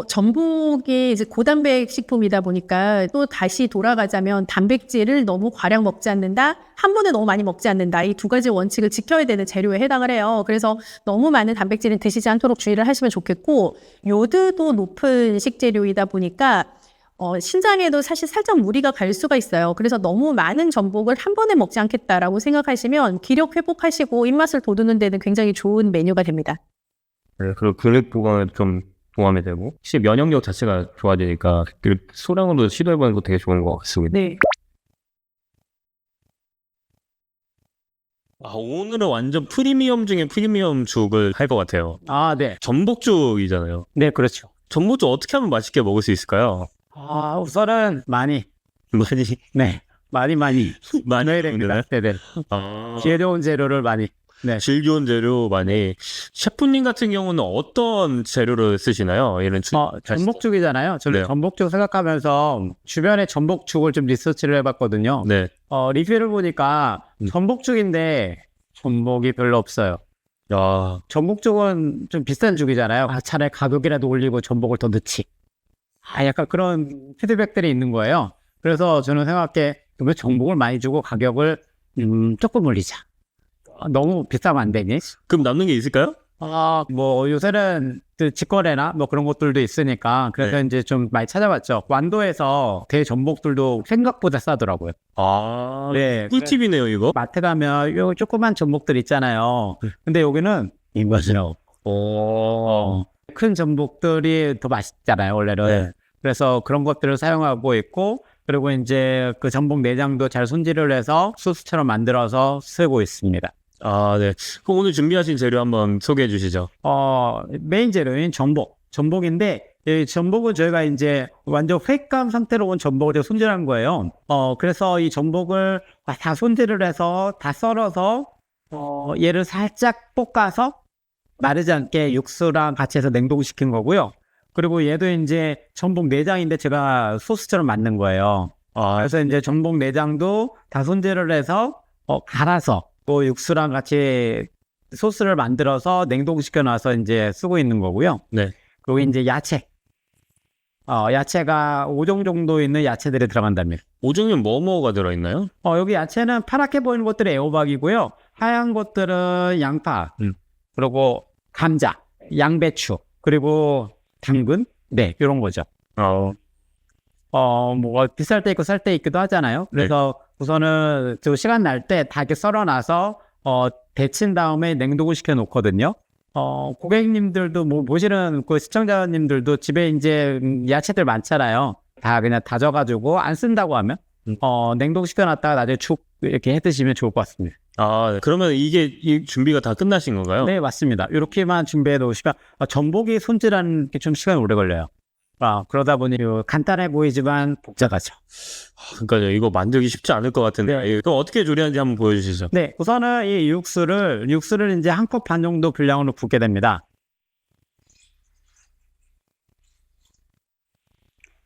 전복이 이제 고단백 식품이다 보니까 또 다시 돌아가자면 단백질을 너무 과량 먹지 않는다, 한 번에 너무 많이 먹지 않는다. 이 2가지 원칙을 지켜야 되는 재료에 해당을 해요. 그래서 너무 많은 단백질은 드시지 않도록 주의를 하시면 좋겠고, 요드도 높은 식재료이다 보니까 신장에도 사실 살짝 무리가 갈 수가 있어요. 그래서 너무 많은 전복을 한 번에 먹지 않겠다라고 생각하시면 기력 회복하시고 입맛을 돋우는 데는 굉장히 좋은 메뉴가 됩니다. 네, 그리고 근육 보강에 좀 도움이 되고 혹시 면역력 자체가 좋아지니까 소량으로 시도해보는 거 되게 좋은 것 같습니다. 네. 오늘은 완전 프리미엄 중에 프리미엄 죽을 할 것 같아요. 아, 네. 전복죽이잖아요. 네, 그렇죠. 전복죽 어떻게 하면 맛있게 먹을 수 있을까요? 우선은 많이, 많이 많이 넣어야 됩니다. 네네. 기회 좋은 재료를 많이. 네. 질 좋은 재료 많이. 셰프님 같은 경우는 어떤 재료를 쓰시나요? 얘는 전복죽이잖아요. 저는 네. 전복죽 생각하면서 주변에 전복죽을 좀 리서치를 해봤거든요. 네. 리뷰를 보니까 전복죽인데 전복이 별로 없어요. 야, 전복죽은 좀 비싼 죽이잖아요. 차라리 가격이라도 올리고 전복을 더 넣지. 약간 그런 피드백들이 있는 거예요. 그래서 저는 생각해, 왜 전복을 많이 주고 가격을 조금 올리자. 너무 비싸면 안 되니? 그럼 남는 게 있을까요? 뭐 요새는 그 직거래나 뭐 그런 것들도 있으니까 그래서 네. 이제 좀 많이 찾아봤죠. 완도에서 대전복들도 생각보다 싸더라고요. 네. 꿀팁이네요, 이거. 마트 가면 요 조그만 전복들 있잖아요. 근데 여기는 이거죠. 큰 전복들이 더 맛있잖아요, 원래는. 네. 그래서 그런 것들을 사용하고 있고, 그리고 이제 그 전복 내장도 잘 손질을 해서 소스처럼 만들어서 쓰고 있습니다. 네. 그럼 오늘 준비하신 재료 한번 소개해 주시죠. 메인 재료인 전복인데, 이 전복은 저희가 이제 완전 횟감 상태로 온 전복을 제가 손질한 거예요. 그래서 이 전복을 다 손질을 해서 다 썰어서, 얘를 살짝 볶아서 마르지 않게 육수랑 같이 해서 냉동시킨 거고요. 그리고 얘도 이제 전복 내장인데 제가 소스처럼 만든 거예요. 그래서 이제 전복 내장도 다 손질을 해서 갈아서 그 육수랑 같이 소스를 만들어서 냉동시켜 놔서 이제 쓰고 있는 거고요. 네. 그리고 이제 야채. 야채가 5종 정도 있는 야채들이 들어간답니다. 오종은 뭐가 들어있나요? 여기 야채는 파랗게 보이는 것들이 애호박이고요. 하얀 것들은 양파, 그리고 감자, 양배추, 그리고 당근? 네, 이런 거죠. 뭐 비쌀 때 있고 쌀 때 있기도 하잖아요. 그래서 우선은 저 시간 날 때 다 이렇게 썰어놔서 데친 다음에 냉동을 시켜 놓거든요. 고객님들도 뭐 보시는 그 시청자님들도 집에 이제 야채들 많잖아요. 다 그냥 다져가지고 안 쓴다고 하면 냉동시켜 놨다가 나중에 축 이렇게 해 드시면 좋을 것 같습니다. 네. 그러면 이 준비가 다 끝나신 건가요? 네, 맞습니다. 이렇게만 준비해 놓으시면 전복이 손질하는 게 좀 시간이 오래 걸려요. 그러다 보니 간단해 보이지만 복잡하죠. 그러니까요. 이거 만들기 쉽지 않을 것 같은데. 그럼 어떻게 조리하는지 한번 보여주시죠. 네, 우선은 이 육수를 이제 1컵 반 정도 분량으로 붓게 됩니다.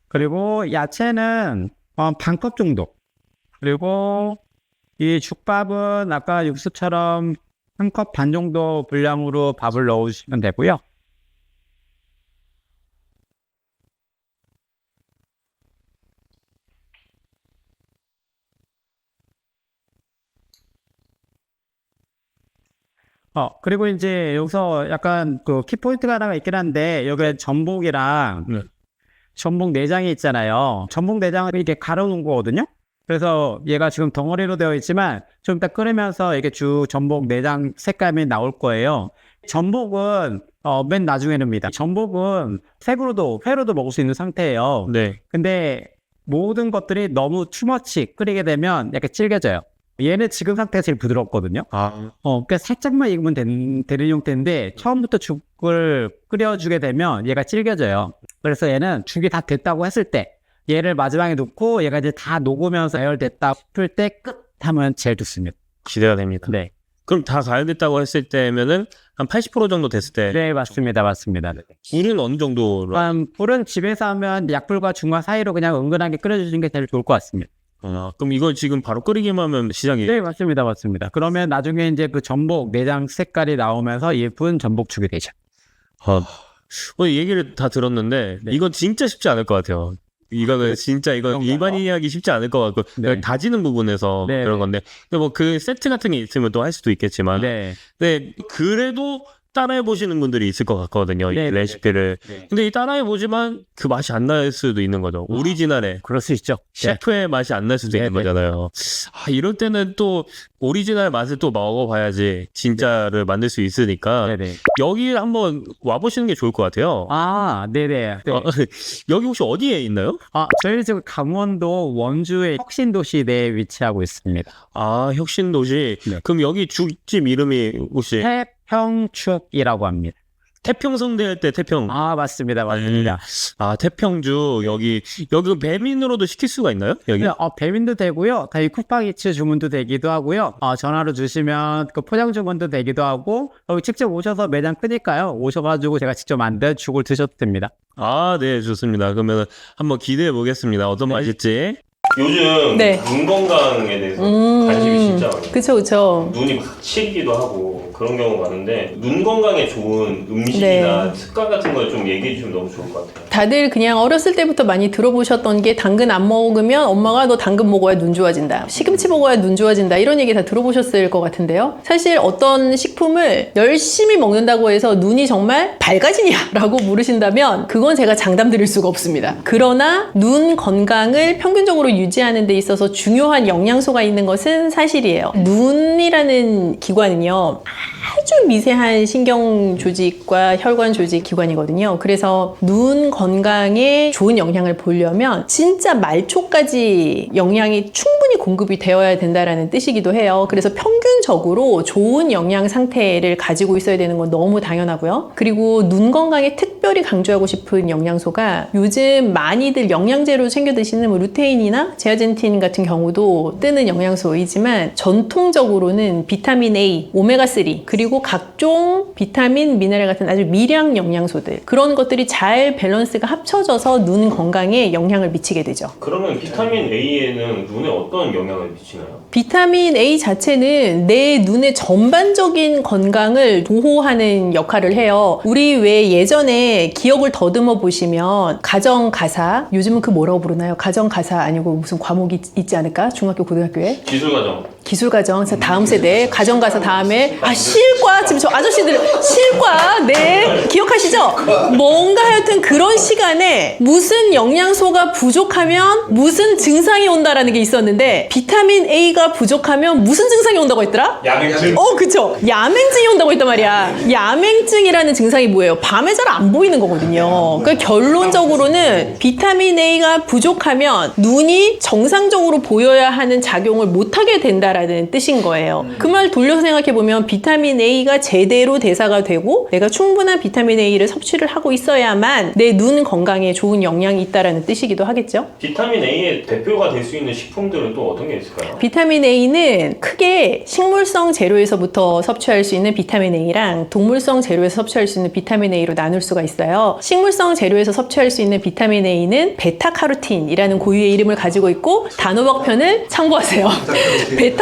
그리고 야채는 반 컵 정도. 그리고 이 죽밥은 아까 육수처럼 1컵 반 정도 분량으로 밥을 넣으시면 되고요. 그리고 이제 여기서 약간 그 키포인트가 하나가 있긴 한데, 여기 전복이랑 네. 전복 내장이 있잖아요. 전복 내장을 이렇게 갈아놓은 거거든요. 그래서 얘가 지금 덩어리로 되어 있지만 좀 이따 끓이면서 이게 쭉 전복 내장 색감이 나올 거예요. 전복은 맨 나중에는입니다. 전복은 회로도 먹을 수 있는 상태예요. 네. 근데 모든 것들이 너무 투머치 끓이게 되면 약간 질겨져요. 얘는 지금 상태가 제일 부드럽거든요. 그러니까 살짝만 익으면 되는 형태인데 처음부터 죽을 끓여주게 되면 얘가 질겨져요. 그래서 얘는 죽이 다 됐다고 했을 때 얘를 마지막에 넣고 얘가 이제 다 녹으면서 가열됐다 싶을 때 끝 하면 제일 좋습니다. 기대가 됩니다. 네. 그럼 다 가열됐다고 했을 때면은 한 80% 정도 됐을 때 네, 맞습니다. 네. 불은 어느 정도로? 불은 집에서 하면 약불과 중화 사이로 그냥 은근하게 끓여주시는 게 제일 좋을 것 같습니다. 그럼 이걸 지금 바로 끓이기만 하면 시작이? 네, 맞습니다. 그러면 나중에 이제 그 전복 내장 색깔이 나오면서 예쁜 전복죽이 되죠. 오늘 얘기를 다 들었는데 네. 이건 진짜 쉽지 않을 것 같아요. 이거는 진짜 이건 일반인이 하기 쉽지 않을 것 같고 네. 다지는 부분에서 네. 그런 건데 근데 뭐 그 세트 같은 게 있으면 또 할 수도 있겠지만 네. 근데 그래도 따라해 보시는 분들이 있을 것 같거든요. 네. 이 레시피를. 네. 근데 이 따라해 보지만 그 맛이 안 날 수도 있는 거죠. 오리지널의 그럴 수 있죠. 셰프의 맛이 안 날 수도 있는 거잖아요. 이럴 때는 또 오리지널 맛을 또 먹어봐야지 진짜를 만들 수 있으니까 네네. 여기 한번 와보시는 게 좋을 것 같아요. 네네. 여기 혹시 어디에 있나요? 저희 지금 강원도 원주의 혁신도시 내에 위치하고 있습니다. 혁신도시. 네. 그럼 여기 죽집 이름이 혹시 태평축이라고 합니다. 태평성대 할 때 태평. 맞습니다. 태평죽. 여기 배민으로도 시킬 수가 있나요? 여기? 네, 배민도 되고요. 다 쿠팡이츠 주문도 되기도 하고요. 전화로 주시면 그 포장 주문도 되기도 하고 여기 직접 오셔서 매장 끄니까요. 오셔가지고 제가 직접 만든 죽을 드셔도 됩니다. 네, 좋습니다. 그러면 한번 기대해 보겠습니다. 어떤 맛일지. 요즘 네. 눈 건강에 대해서 관심이 진짜 많아요. 그쵸. 눈이 막 치이기도 하고 그런 경우가 많은데 눈 건강에 좋은 음식이나 습관 같은 걸 좀 얘기해 주시면 너무 좋을 것 같아요. 다들 그냥 어렸을 때부터 많이 들어보셨던 게 당근 안 먹으면 엄마가 너 당근 먹어야 눈 좋아진다. 시금치 먹어야 눈 좋아진다. 이런 얘기 다 들어보셨을 것 같은데요. 사실 어떤 식품을 열심히 먹는다고 해서 눈이 정말 밝아지냐 라고 물으신다면 그건 제가 장담 드릴 수가 없습니다. 그러나 눈 건강을 평균적으로 유지하는 데 있어서 중요한 영양소가 있는 것은 사실이에요. 눈이라는 기관은요. 아주 미세한 신경 조직과 혈관 조직 기관이거든요. 그래서 눈 건강에 좋은 영향을 보려면 진짜 말초까지 영양이 충분히 공급이 되어야 된다는 뜻이기도 해요. 그래서 평균적으로 좋은 영양 상태를 가지고 있어야 되는 건 너무 당연하고요. 그리고 눈 건강에 특별히 강조하고 싶은 영양소가 요즘 많이들 영양제로 챙겨 드시는 뭐 루테인이나 제아젠틴 같은 경우도 뜨는 영양소이지만 전통적으로는 비타민 A, 오메가3 그리고 각종 비타민, 미네랄 같은 아주 미량 영양소들 그런 것들이 잘 밸런스가 합쳐져서 눈 건강에 영향을 미치게 되죠. 그러면 비타민 A에는 눈에 어떤 영향을 미치나요? 비타민 A 자체는 내 눈의 전반적인 건강을 보호하는 역할을 해요. 우리 왜 예전에 기억을 더듬어 보시면 가정가사, 요즘은 그 뭐라고 부르나요? 가정가사 아니고 무슨 과목이 있지 않을까? 중학교, 고등학교에? 기술과정. 다음 세대 가정가사 다음에 실과 지금 저 아저씨들 실과 기억하시죠? 뭔가 하여튼 그런 시간에 무슨 영양소가 부족하면 무슨 증상이 온다라는 게 있었는데 비타민 A가 부족하면 무슨 증상이 온다고 했더라? 야맹증. 그쵸. 야맹증이 온다고 했단 말이야. 야맹증이라는 증상이 뭐예요? 밤에 잘 안 보이는 거거든요. 그러니까 결론적으로는 비타민 A가 부족하면 눈이 정상적으로 보여야 하는 작용을 못하게 된다라는 뜻인 거예요. 그 말 돌려서 생각해보면 비타민 A가 제대로 대사가 되고 내가 충분한 비타민 A를 섭취를 하고 있어야만 내 눈 건강에 좋은 영향이 있다라는 뜻이기도 하겠죠. 비타민 A의 대표가 될 수 있는 식품들은 또 어떤 게 있을까요? 비타민 A는 크게 식물성 재료에서부터 섭취할 수 있는 비타민 A랑 동물성 재료에서 섭취할 수 있는 비타민 A로 나눌 수가 있어요. 식물성 재료에서 섭취할 수 있는 비타민 A는 베타카로틴이라는 고유의 이름을 가지고 있고 단호박편을 참고하세요.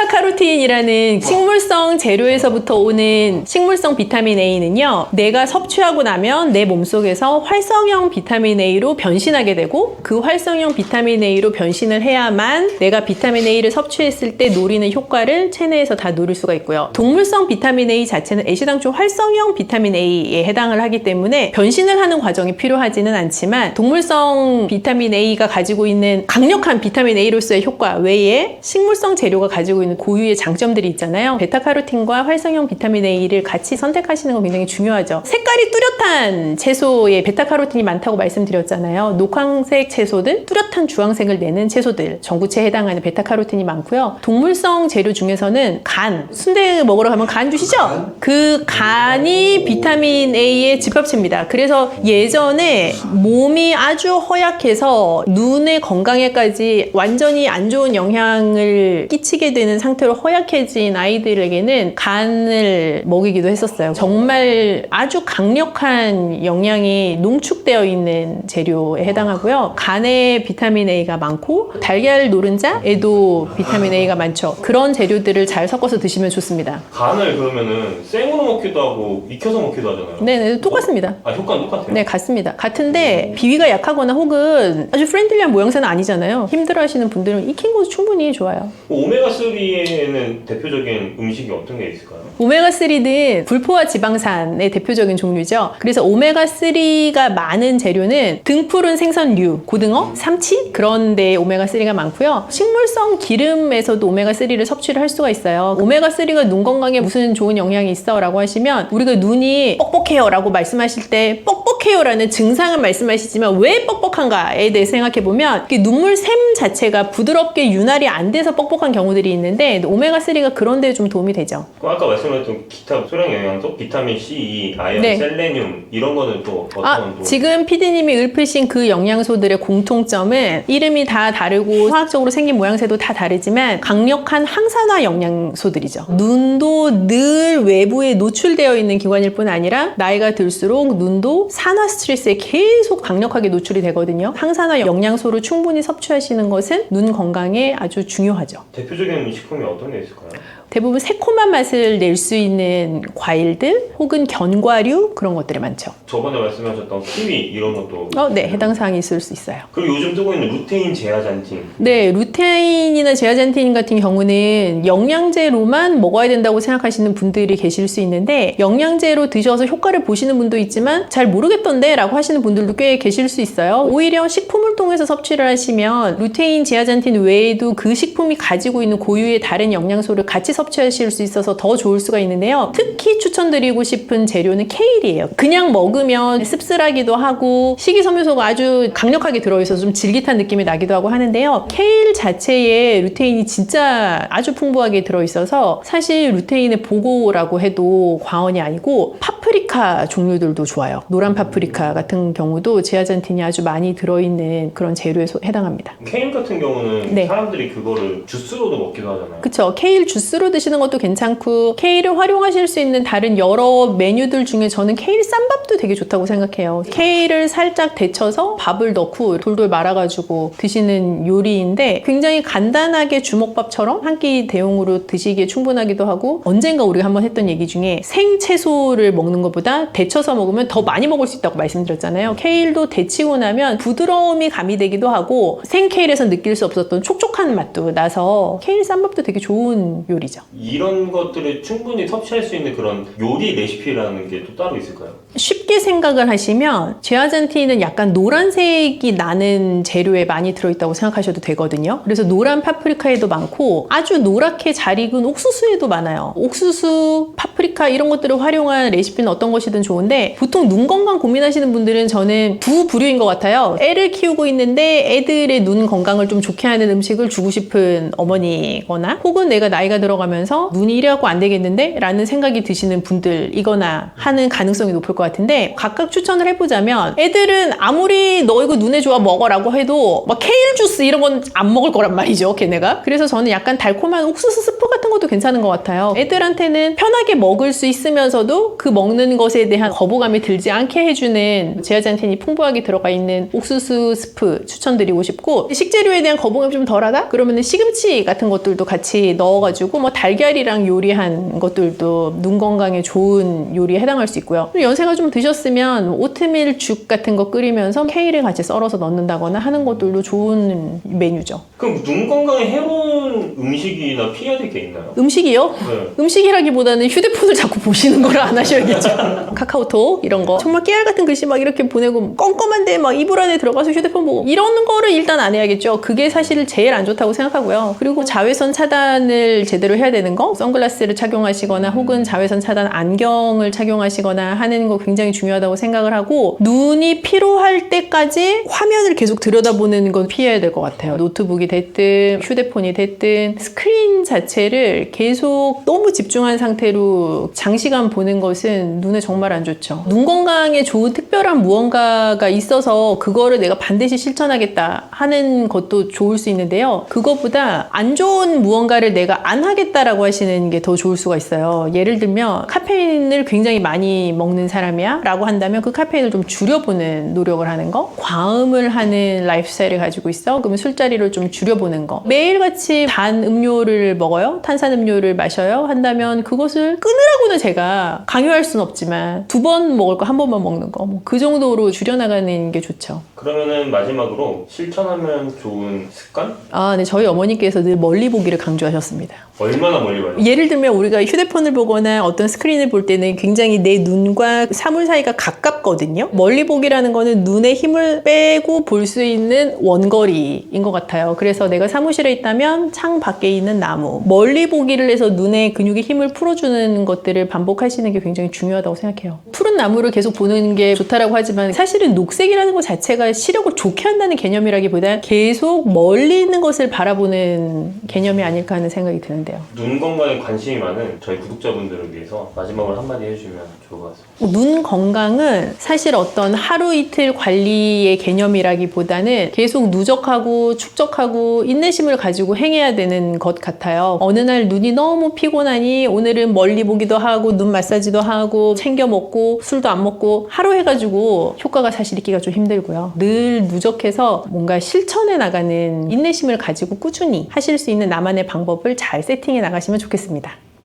베타카로틴이라는 식물성 재료에서부터 오는 식물성 비타민 A는요, 내가 섭취하고 나면 내 몸속에서 활성형 비타민 A로 변신하게 되고, 그 활성형 비타민 A로 변신을 해야만 내가 비타민 A를 섭취했을 때 노리는 효과를 체내에서 다 누릴 수가 있고요. 동물성 비타민 A 자체는 애시당초 활성형 비타민 A에 해당을 하기 때문에 변신을 하는 과정이 필요하지는 않지만, 동물성 비타민 A가 가지고 있는 강력한 비타민 A로서의 효과 외에 식물성 재료가 가지고 있는 고유의 장점들이 있잖아요. 베타카로틴과 활성형 비타민 A를 같이 선택하시는 건 굉장히 중요하죠. 색깔이 뚜렷한 채소에 베타카로틴이 많다고 말씀드렸잖아요. 녹황색 채소들, 뚜렷한 주황색을 내는 채소들, 전구체에 해당하는 베타카로틴이 많고요. 동물성 재료 중에서는 간, 순대 먹으러 가면 간 주시죠? 그 간이 비타민 A의 집합체입니다. 그래서 예전에 몸이 아주 허약해서 눈의 건강에까지 완전히 안 좋은 영향을 끼치게 되는 상태로 허약해진 아이들에게는 간을 먹이기도 했었어요. 정말 아주 강력한 영양이 농축되어 있는 재료에 해당하고요. 간에 비타민 A가 많고, 달걀 노른자에도 비타민 A가 많죠. 그런 재료들을 잘 섞어서 드시면 좋습니다. 간을 그러면은 생으로 먹기도 하고 익혀서 먹기도 하잖아요. 네네, 똑같습니다. 아, 효과는 똑같아요? 네, 같습니다. 같은데 비위가 약하거나 혹은 아주 프렌들리한 모양새는 아니잖아요. 힘들어하시는 분들은 익힌 것도 충분히 좋아요. 오메가3에는 대표적인 음식이 어떤 게 있을까요? 오메가3는 불포화 지방산의 대표적인 종류죠. 그래서 오메가3가 많은 재료는 등푸른 생선류, 고등어, 삼치 그런 데 오메가3가 많고요. 식물성 기름에서도 오메가3를 섭취를 할 수가 있어요. 오메가3가 눈 건강에 무슨 좋은 영향이 있어? 라고 하시면, 우리가 눈이 뻑뻑해요 라고 말씀하실 때 뻑뻑해요 라는 증상은 말씀하시지만 왜 뻑뻑한가에 대해 생각해보면, 눈물샘 자체가 부드럽게 윤활이 안 돼서 뻑뻑한 경우들이 있는데, 오메가3가 그런 데에 좀 도움이 되죠. 아까 말씀하셨던 기타 소량 영양소, 비타민 C, 아연, 네. 셀레늄 이런 거는 또 어떤 지금 PD님이 읊으신 그 영양소들의 공통점은 이름이 다 다르고 화학적으로 생긴 모양새도 다 다르지만 강력한 항산화 영양소들이죠. 눈도 늘 외부에 노출되어 있는 기관일 뿐 아니라 나이가 들수록 눈도 산화 스트레스에 계속 강력하게 노출이 되거든요. 항산화 영양소를 충분히 섭취하시는 것은 눈 건강에 아주 중요하죠. 대표적인 식품이 어떤 게 있을까요? 대부분 새콤한 맛을 낼 수 있는 과일들 혹은 견과류 그런 것들이 많죠. 저번에 말씀하셨던 키위 이런 것도 네, 해당 사항이 있을 수 있어요. 그리고 요즘 뜨고 있는 루테인 제아잔틴. 네, 루테인이나 제아잔틴 같은 경우는 영양제로만 먹어야 된다고 생각하시는 분들이 계실 수 있는데, 영양제로 드셔서 효과를 보시는 분도 있지만 잘 모르겠던데 라고 하시는 분들도 꽤 계실 수 있어요. 오히려 식품을 통해서 섭취를 하시면 루테인, 제아잔틴 외에도 그 식품이 가지고 있는 고유의 다른 영양소를 같이 섭취하실 수 있어서 더 좋을 수가 있는데요. 특히 추천드리고 싶은 재료는 케일이에요. 그냥 먹으면 씁쓸하기도 하고 식이섬유소가 아주 강력하게 들어있어서 좀 질깃한 느낌이 나기도 하고 하는데요. 케일 자체에 루테인이 진짜 아주 풍부하게 들어있어서 사실 루테인의 보고라고 해도 과언이 아니고, 파프리카 종류들도 좋아요. 노란 파프리카 같은 경우도 제아잔틴이 아주 많이 들어있는 그런 재료에 해당합니다. 케일 같은 경우는 네. 사람들이 그거를 주스로도 먹기도 하잖아요. 그쵸. 케일 주스로 드시는 것도 괜찮고, 케일을 활용하실 수 있는 다른 여러 메뉴들 중에 저는 케일 쌈밥도 되게 좋다고 생각해요. 케일을 살짝 데쳐서 밥을 넣고 돌돌 말아가지고 드시는 요리인데, 굉장히 간단하게 주먹밥처럼 한 끼 대용으로 드시기에 충분하기도 하고, 언젠가 우리가 한번 했던 얘기 중에 생채소를 먹는 것보다 데쳐서 먹으면 더 많이 먹을 수 있다고 말씀드렸잖아요. 케일도 데치고 나면 부드러움이 가미되기도 하고, 생케일에서 느낄 수 없었던 촉촉한 맛도 나서 케일 쌈밥도 되게 좋은 요리죠. 이런 것들을 충분히 섭취할 수 있는 그런 요리 레시피라는 게 또 따로 있을까요? 쉽게 생각을 하시면 제아잔틴은 약간 노란색이 나는 재료에 많이 들어있다고 생각하셔도 되거든요. 그래서 노란 파프리카에도 많고, 아주 노랗게 잘 익은 옥수수에도 많아요. 옥수수, 파프리카 이런 것들을 활용한 레시피는 어떤 것이든 좋은데, 보통 눈 건강 고민하시는 분들은 저는 두 부류인 것 같아요. 애를 키우고 있는데 애들의 눈 건강을 좀 좋게 하는 음식을 주고 싶은 어머니거나, 혹은 내가 나이가 들어가 들어가면서 눈이 이래갖고 안 되겠는데? 라는 생각이 드시는 분들이거나 하는 가능성이 높을 것 같은데 각각 추천을 해보자면 애들은 아무리 너 이거 눈에 좋아 먹어라고 해도 막 케일 주스 이런 건 안 먹을 거란 말이죠, 걔네가. 그래서 저는 약간 달콤한 옥수수 스프 같은 것도 괜찮은 것 같아요. 애들한테는 편하게 먹을 수 있으면서도 그 먹는 것에 대한 거부감이 들지 않게 해주는 제아잔틴이 풍부하게 들어가 있는 옥수수 스프 추천드리고 싶고, 식재료에 대한 거부감이 좀 덜하다? 그러면은 시금치 같은 것들도 같이 넣어가지고 뭐 달걀이랑 요리한 것들도 눈 건강에 좋은 요리에 해당할 수 있고요. 연세가 좀 드셨으면 오트밀 죽 같은 거 끓이면서 케일을 같이 썰어서 넣는다거나 하는 것들도 좋은 메뉴죠. 그럼 눈 건강에 해로운 음식이나 피해야 될 게 있나요? 음식이요? 네. 음식이라기보다는 휴대폰을 자꾸 보시는 걸 안 하셔야겠죠. 카카오톡 이런 거 정말 깨알 같은 글씨 막 이렇게 보내고 껌껌한데 막 이불 안에 들어가서 휴대폰 보고 이런 거를 일단 안 해야겠죠. 그게 사실 제일 안 좋다고 생각하고요. 그리고 자외선 차단을 제대로 해야 되는 거, 선글라스를 착용하시거나 혹은 자외선 차단 안경을 착용하시거나 하는 거 굉장히 중요하다고 생각을 하고, 눈이 피로할 때까지 화면을 계속 들여다보는 건 피해야 될 것 같아요. 노트북이 됐든 휴대폰이 됐든 스크린 자체를 계속 너무 집중한 상태로 장시간 보는 것은 눈에 정말 안 좋죠. 눈 건강에 좋은 특별한 무언가가 있어서 그거를 내가 반드시 실천하겠다 하는 것도 좋을 수 있는데요. 그거보다 안 좋은 무언가를 내가 안 하겠다라고 하시는 게 더 좋을 수가 있어요. 예를 들면 카페인을 굉장히 많이 먹는 사람이야 라고 한다면 그 카페인을 좀 줄여보는 노력을 하는 거, 과음을 하는 라이프 스타일을 가지고 있어 그러면 술자리를 좀 줄여보는 거, 매일같이 단 음료를 먹어요, 탄산음료를 마셔요 한다면 그것을 끊으라고는 제가 강요할 수는 없지만 2번 먹을 거 1번만 먹는 거, 뭐 그 정도로 줄여나가는 게 좋죠. 그러면은 마지막으로 실천하면 좋은 습관? 네, 저희 어머니께서 늘 멀리 보기를 강조하셨습니다. 얼마나 멀리 봐요? 예를 들면 우리가 휴대폰을 보거나 어떤 스크린을 볼 때는 굉장히 내 눈과 사물 사이가 가깝거든요. 멀리 보기라는 거는 눈에 힘을 빼고 볼 수 있는 원거리인 것 같아요. 그래서 내가 사무실에 있다면 창 밖에 있는 나무, 멀리 보기를 해서 눈의 근육에 힘을 풀어주는 것들을 반복하시는 게 굉장히 중요하다고 생각해요. 푸른 나무를 계속 보는 게 좋다라고 하지만 사실은 녹색이라는 것 자체가 시력을 좋게 한다는 개념이라기보다 계속 멀리 있는 것을 바라보는 개념이 아닐까 하는 생각이 드는데요. 눈 건강에 관심이 많은 저희 구독자분들을 위해서 마지막으로 한마디 해주면 좋을 것 같습니다. 눈 건강은 사실 어떤 하루 이틀 관리의 개념이라기보다는 계속 누적하고 축적하고 인내심을 가지고 행해야 되는 것 같아요. 어느 날 눈이 너무 피곤하니 오늘은 멀리 보기도 하고 눈 마사지도 하고 챙겨 먹고 술도 안 먹고 하루 해가지고 효과가 사실 있기가 좀 힘들고요. 늘 누적해서 뭔가 실천해 나가는 인내심을 가지고 꾸준히 하실 수 있는 나만의 방법을 잘 세팅해 나가시면 좋겠습니다.